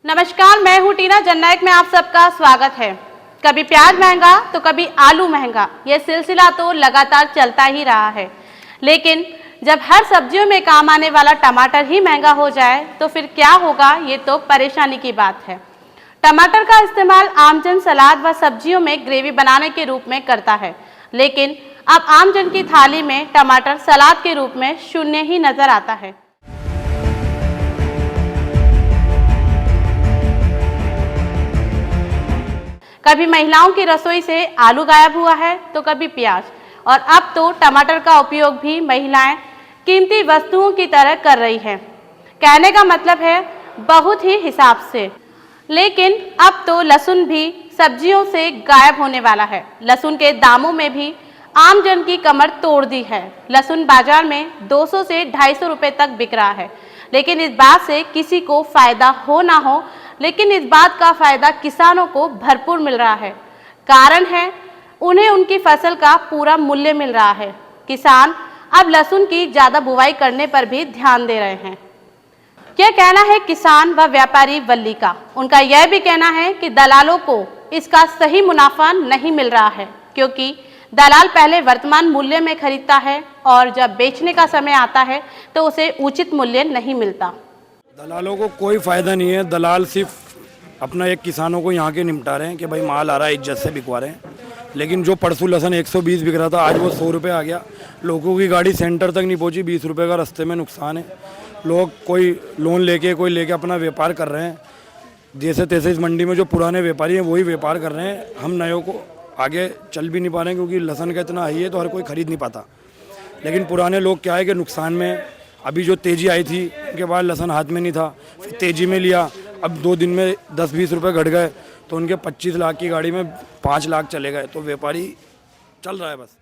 नमस्कार, मैं हूँ टीना जननायक में आप सबका स्वागत है। कभी प्याज महंगा तो कभी आलू महंगा, यह सिलसिला तो लगातार चलता ही रहा है। लेकिन जब हर सब्जियों में काम आने वाला टमाटर ही महंगा हो जाए तो फिर क्या होगा, ये तो परेशानी की बात है। टमाटर का इस्तेमाल आमजन सलाद व सब्जियों में ग्रेवी बनाने के रूप में करता है, लेकिन अब आमजन की थाली में टमाटर सलाद के रूप में शून्य ही नजर आता है। कभी महिलाओं की रसोई से आलू गायब हुआ है तो कभी प्याज, और अब तो टमाटर का उपयोग भी महिलाएं कीमती वस्तुओं की तरह कर रही हैं। कहने का मतलब है बहुत ही हिसाब से। लेकिन अब तो लहसुन भी सब्जियों से गायब होने वाला है। लहसुन के दामों में भी आम जन की कमर तोड़ दी है। लहसुन बाजार में 200 से 250 रुपए तक बिक रहा है। लेकिन इस बात से किसी को फायदा हो ना हो, लेकिन इस बात का फायदा किसानों को भरपूर मिल रहा है। कारण है उन्हें उनकी फसल का पूरा मूल्य मिल रहा है। किसान अब लहसुन की ज्यादा बुवाई करने पर भी ध्यान दे रहे हैं। यह कहना है किसान व व्यापारी वल्ली का। उनका यह भी कहना है कि दलालों को इसका सही मुनाफा नहीं मिल रहा है, क्योंकि दलाल पहले वर्तमान मूल्य में खरीदता है और जब बेचने का समय आता है तो उसे उचित मूल्य नहीं मिलता। दलालों को कोई फ़ायदा नहीं है। दलाल सिर्फ अपना एक किसानों को यहाँ के निपटा रहे हैं कि भाई माल आ रहा है, इज्जत से बिकवा रहे हैं। लेकिन जो परसों लहसुन 120 बिक रहा था, आज वो 100 रुपये आ गया। लोगों की गाड़ी सेंटर तक नहीं पहुँची, 20 रुपये का रास्ते में नुकसान है। लोग कोई लोन लेके कोई लेके अपना व्यापार कर रहे हैं। जैसे तैसे इस मंडी में जो पुराने व्यापारी हैं वही व्यापार कर रहे हैं। हम नयों को आगे चल भी नहीं पा रहे हैं, क्योंकि लहसुन का इतना हाई है तो हर कोई खरीद नहीं पाता। लेकिन पुराने लोग क्या है कि नुकसान में, अभी जो तेज़ी आई थी उनके बाद लहसुन हाथ में नहीं था, फिर तेज़ी में लिया, अब 2 दिन में 10-20 रुपये घट गए तो उनके 25 लाख की गाड़ी में 5 लाख चले गए। तो व्यापारी चल रहा है बस।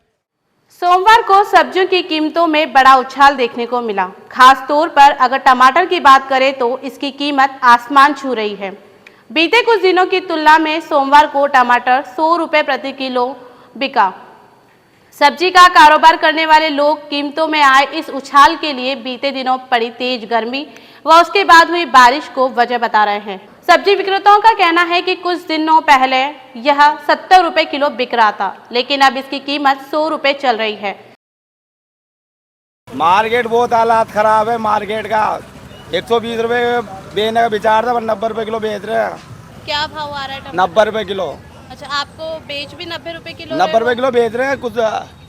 सोमवार को सब्जियों की कीमतों में बड़ा उछाल देखने को मिला। खास तौर पर अगर टमाटर की बात करें तो इसकी कीमत आसमान छू रही है। बीते कुछ दिनों की तुलना में सोमवार को टमाटर 100 रुपये प्रति किलो बिका। सब्जी का कारोबार करने वाले लोग कीमतों में आए इस उछाल के लिए बीते दिनों पड़ी तेज गर्मी व उसके बाद हुई बारिश को वजह बता रहे हैं। सब्जी विक्रेताओं का कहना है कि कुछ दिनों पहले यह 70 रुपये किलो बिक रहा था, लेकिन अब इसकी कीमत 100 रुपये चल रही है। मार्केट बहुत हालात खराब है। मार्केट का 120 रुपये बेचने का विचार था, 90 रुपये किलो बेच रहे हैं। क्या भाव आ रहा है? 90 रुपये किलो। अच्छा, आपको बेच भी 90 रुपये किलो? 90 रुपये किलो बेच रहे हैं। कुछ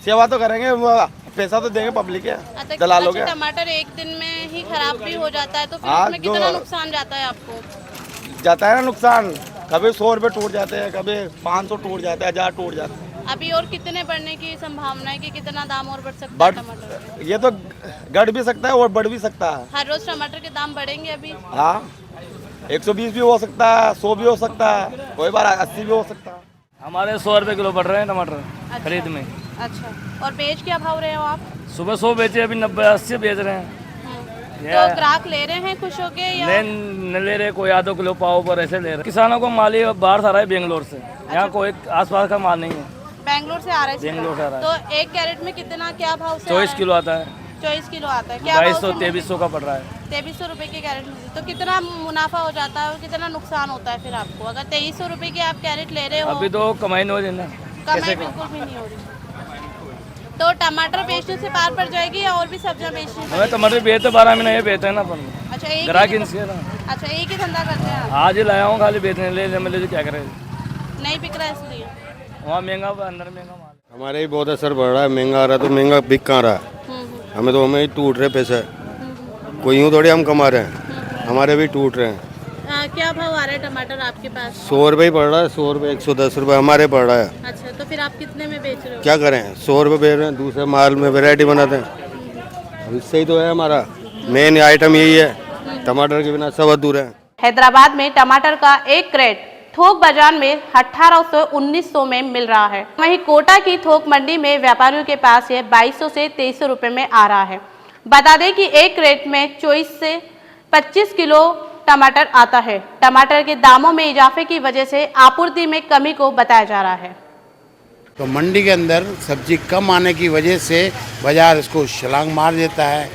सेवा तो करेंगे, वो पैसा तो देंगे पब्लिक है, दलालों के। टमाटर एक दिन में ही खराब भी हो जाता है तो फिर हाँ, उसमें कितना नुकसान जाता है आपको? जाता है ना नुकसान। कभी 100 रुपये टूट जाते हैं, कभी 500 टूट जाते हैं, 1000 टूट जाते हैं। अभी और कितने बढ़ने की संभावना है कि कितना दाम और बढ़ सकता है टमाटर? ये तो घट भी सकता है और बढ़ भी सकता है। हर रोज टमाटर के दाम बढ़ेंगे अभी? हाँ, 120 भी हो सकता है, 100 भी हो सकता है, कोई बार 80 भी हो सकता है। हमारे 100 रुपये किलो बढ़ रहे हैं टमाटर। अच्छा, खरीद में। अच्छा, और बेच क्या भाव रहे हो आप? सुबह 100 बेचे, अभी 90-80 बेच रहे हैं। तो ग्राहक ले रहे हैं खुश होके या न ले रहे, कोई आधो किलो पाव पर ऐसे ले रहे। किसानों को माल ही बाहर से आ रहा है बेंगलोर से। यहाँ कोई आसपास का माल नहीं है। बेंगलोर से आ रहा है? बेंगलोर से आ रहा है। तो एक कैरेट में कितना, क्या भाव से? 24 किलो आता है। 24 किलो आता है। क्या 2200-2300 का पड़ रहा है। 2300 रुपये के कैरेट में तो कितना मुनाफा हो जाता है और कितना नुकसान होता है फिर आपको? अगर 2300 रुपये की आप कैरेट ले रहे हो, अभी तो कमाई नहीं हो रही ना। कमाई बिल्कुल भी नहीं हो रही। तो टमाटर बेचने से पार पड़ जाएगी या और भी सब्जियां बेचनी? हमें टमाटर बेचते 12 महीने बेचते हैं ना अपन। अच्छा, एक ग्राहक ही इनसे ना। अच्छा, एक ही धंधा करते हैं आप? आज ही लाया हूँ खाली बेचने ले क्या करें, नहीं बिक रहा है इसलिए? वहाँ महंगा, अंदर महंगा माल। हमारे ही बहुत असर पड़ रहा है। महंगा आ रहा है तो महंगा बिक कहाँ रहा है। हमें तो हमें ही टूट रहे पैसे। कोई यूँ थोड़ी हम कमा रहे हैं, हमारे भी टूट रहे हैं। क्या भाव आ रहा है टमाटर आपके पास? 100 रुपये ही पड़ रहा है। 100 रुपये, 110 रुपये हमारे पड़ रहा है। अच्छा, तो फिर आप कितने में बेच रहे हो? क्या करें, 100 रुपये बेच रहे हैं। दूसरे माल में वैरायटी बनाते हैं। अब इससे ही तो है हमारा मेन आइटम, यही है। टमाटर के बिना सब अधूरे हैं। हैदराबाद में टमाटर का एक क्रेट थोक बाजार में 1800-1900 में मिल रहा है। वहीं कोटा की थोक मंडी में व्यापारियों के पास यह 2200 से 2300 रुपये में आ रहा है। बता दें कि एक क्रेट में 24 से 25 किलो टमाटर आता है। टमाटर के दामों में इजाफे की वजह से आपूर्ति में कमी को बताया जा रहा है। तो मंडी के अंदर सब्जी कम आने की वजह से बाजार इसको छलांग मार देता है।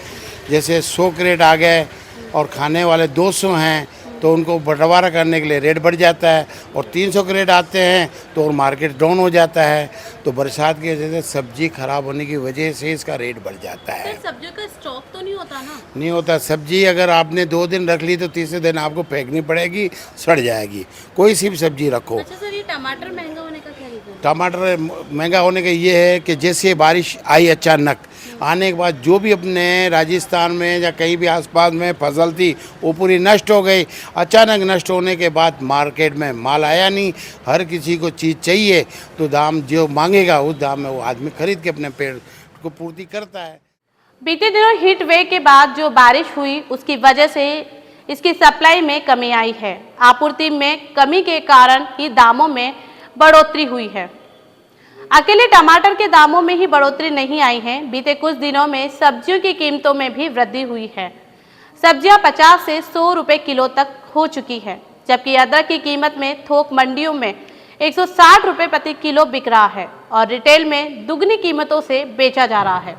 जैसे 100 क्रेट आ गए और खाने वाले 200 हैं, तो उनको बंटवारा करने के लिए रेट बढ़ जाता है, और 300 के रेट आते हैं तो और मार्केट डाउन हो जाता है। तो बरसात की वजह से सब्जी खराब होने की वजह से इसका रेट बढ़ जाता है। सब्जियों का स्टॉक तो नहीं होता ना? नहीं होता। सब्जी अगर आपने 2 दिन रख ली तो तीसरे दिन आपको फेंकनी पड़ेगी, सड़ जाएगी। कोई सी भी सब्जी रखो। अच्छा सर, ये टमाटर महंगा होने का क्या रीजन? टमाटर महंगा होने का ये है कि जैसे बारिश आई अचानक, आने के बाद जो भी अपने राजस्थान में या कहीं भी आसपास में फसल थी वो पूरी नष्ट हो गई। अचानक नष्ट होने के बाद मार्केट में माल आया नहीं। हर किसी को चीज़ चाहिए तो दाम जो मांगेगा उस दाम में वो आदमी खरीद के अपने पेट को पूर्ति करता है। बीते दिनों हीट वेव के बाद जो बारिश हुई उसकी वजह से इसकी सप्लाई में कमी आई है। आपूर्ति में कमी के कारण ही दामों में बढ़ोतरी हुई है। अकेले टमाटर के दामों में ही बढ़ोतरी नहीं आई है, बीते कुछ दिनों में सब्जियों की कीमतों में भी वृद्धि हुई है। सब्जियां 50 से 100 रुपए किलो तक हो चुकी है, जबकि अदरक की कीमत में थोक मंडियों में 160 रुपए प्रति किलो बिक रहा है और रिटेल में दुगनी कीमतों से बेचा जा रहा है,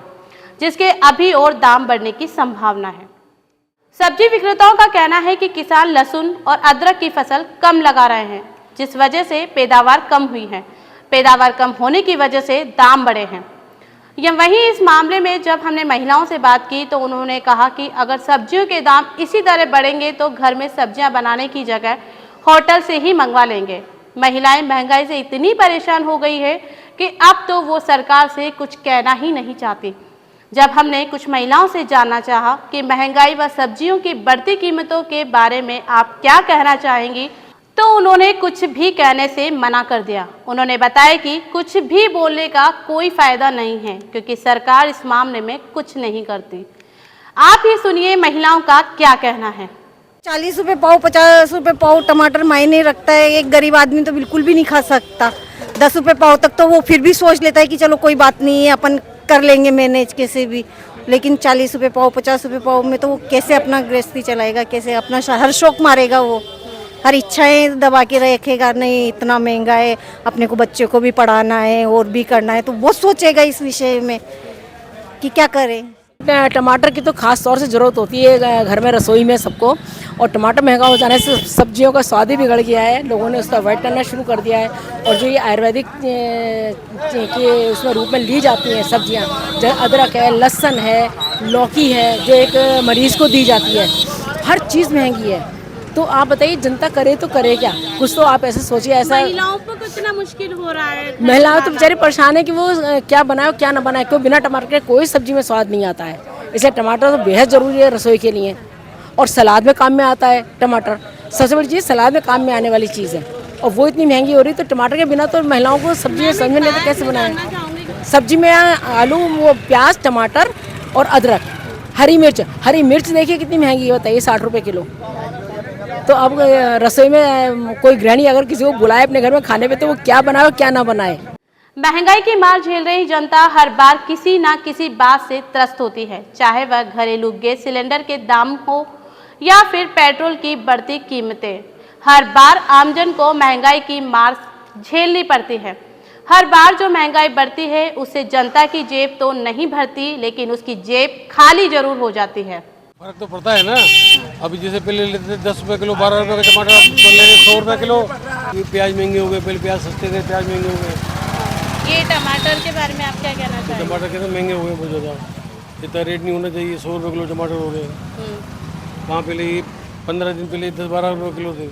जिसके अभी और दाम बढ़ने की संभावना है। सब्जी विक्रेताओं का कहना है कि किसान लहसुन और अदरक की फसल कम लगा रहे हैं, जिस वजह से पैदावार कम हुई है। पैदावार कम होने की वजह से दाम बढ़े हैं। वहीं इस मामले में जब हमने महिलाओं से बात की तो उन्होंने कहा कि अगर सब्जियों के दाम इसी तरह बढ़ेंगे तो घर में सब्जियां बनाने की जगह होटल से ही मंगवा लेंगे। महिलाएं महंगाई से इतनी परेशान हो गई है कि अब तो वो सरकार से कुछ कहना ही नहीं चाहती। जब हमने कुछ महिलाओं से जानना चाहा कि महंगाई व सब्जियों की बढ़ती कीमतों के बारे में आप क्या कहना चाहेंगी, तो उन्होंने कुछ भी कहने से मना कर दिया। उन्होंने बताया कि कुछ भी बोलने का कोई फायदा नहीं है क्योंकि सरकार इस मामले में कुछ नहीं करती। आप ही सुनिए महिलाओं का क्या कहना है। 40 रुपए पाव, 50 रुपए पाव टमाटर मायने रखता है। एक गरीब आदमी तो बिल्कुल भी नहीं खा सकता। 10 रुपए पाव तक तो वो फिर भी सोच लेता है कि चलो कोई बात नहीं है, अपन कर लेंगे मैनेज कैसे भी। लेकिन 40 रुपए पाव, 50 रुपए पाव में तो वो कैसे अपना गृहस्थी चलाएगा, कैसे अपना हर शौक मारेगा, वो हर इच्छाएं दबा के रखेगा। नहीं इतना महंगा है, अपने को बच्चे को भी पढ़ाना है और भी करना है, तो वो सोचेगा इस विषय में कि क्या करें। टमाटर की तो खास तौर से ज़रूरत होती है घर में, रसोई में सबको। और टमाटर महंगा हो जाने से सब्जियों का स्वाद ही बिगड़ गया है। लोगों ने उसका अवॉइड करना शुरू कर दिया है। और जो ये आयुर्वेदिक के उसमें रूप में ली जाती हैं सब्जियां, जैसे अदरक है, लहसुन है, लौकी है, जो एक मरीज़ को दी जाती है, हर चीज़ महंगी है। तो आप बताइए जनता करे तो करे क्या? कुछ तो आप ऐसे सोचिए। ऐसा महिलाओं को कितना मुश्किल हो रहा है। महिलाओं तो बेचारी परेशान है कि वो क्या बनाए क्या ना बनाए, क्यों बिना टमाटर के कोई सब्जी में स्वाद नहीं आता है। इसलिए टमाटर तो बेहद ज़रूरी है रसोई के लिए। और सलाद में काम में आता है टमाटर, सबसे बड़ी चीज़ सलाद में काम में आने वाली चीज़ है। और वो इतनी महंगी हो रही तो टमाटर के बिना तो महिलाओं को सब्जी में समझ में नहीं तो कैसे बनाए। सब्जी में आलू, वो प्याज, टमाटर और अदरक, हरी मिर्च देखिए कितनी महंगी है, बताइए 60 रुपये किलो। तो अब रसोई में कोई गृहिणी अगर किसी को बुलाए अपने घर में खाने पे तो वो क्या बनाए और क्या ना बनाए। महंगाई की मार झेल रही जनता हर बार किसी ना किसी बात से त्रस्त होती है, चाहे वह घरेलू गैस सिलेंडर के दाम हो या फिर पेट्रोल की बढ़ती कीमतें। हर बार आमजन को महंगाई की मार झेलनी पड़ती है। हर बार जो महंगाई बढ़ती है उससे जनता की जेब तो नहीं भरती, लेकिन उसकी जेब खाली जरूर हो जाती है। फर्क तो पड़ता है ना। अभी जैसे पहले लेते थे 10 रुपये किलो, 12 रुपये का टमाटर, अब तो ले रहे 100 रुपये किलो। ये प्याज महंगे हो गए, पहले प्याज सस्ते थे, प्याज महंगे हो गए। ये टमाटर के बारे में आप क्या कहना चाहेंगे? टमाटर के तो महंगे हो गए बहुत ज़्यादा। इतना रेट नहीं होना चाहिए। 100 रुपये किलो टमाटर हो गए। कहाँ पहले 15 दिन पहले 10-12 रुपये किलो थे।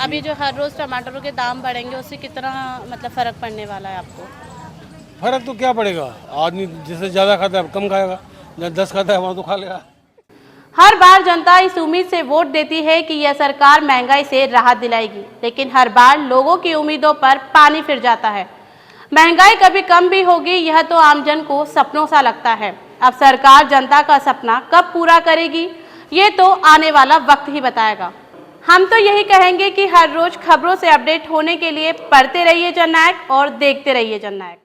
अभी जो हर रोज टमाटरों के दाम बढ़ेंगे उससे कितना मतलब फर्क पड़ने वाला है आपको? फर्क तो क्या पड़ेगा, आदमी जैसे ज़्यादा खाता है कम खाएगा, जहाँ 10 खाता है वहाँ तो खा लेगा। हर बार जनता इस उम्मीद से वोट देती है कि यह सरकार महंगाई से राहत दिलाएगी, लेकिन हर बार लोगों की उम्मीदों पर पानी फिर जाता है। महंगाई कभी कम भी होगी, यह तो आमजन को सपनों सा लगता है। अब सरकार जनता का सपना कब पूरा करेगी ये तो आने वाला वक्त ही बताएगा। हम तो यही कहेंगे कि हर रोज खबरों से अपडेट होने के लिए पढ़ते रहिए जननायक और देखते रहिए जननायक।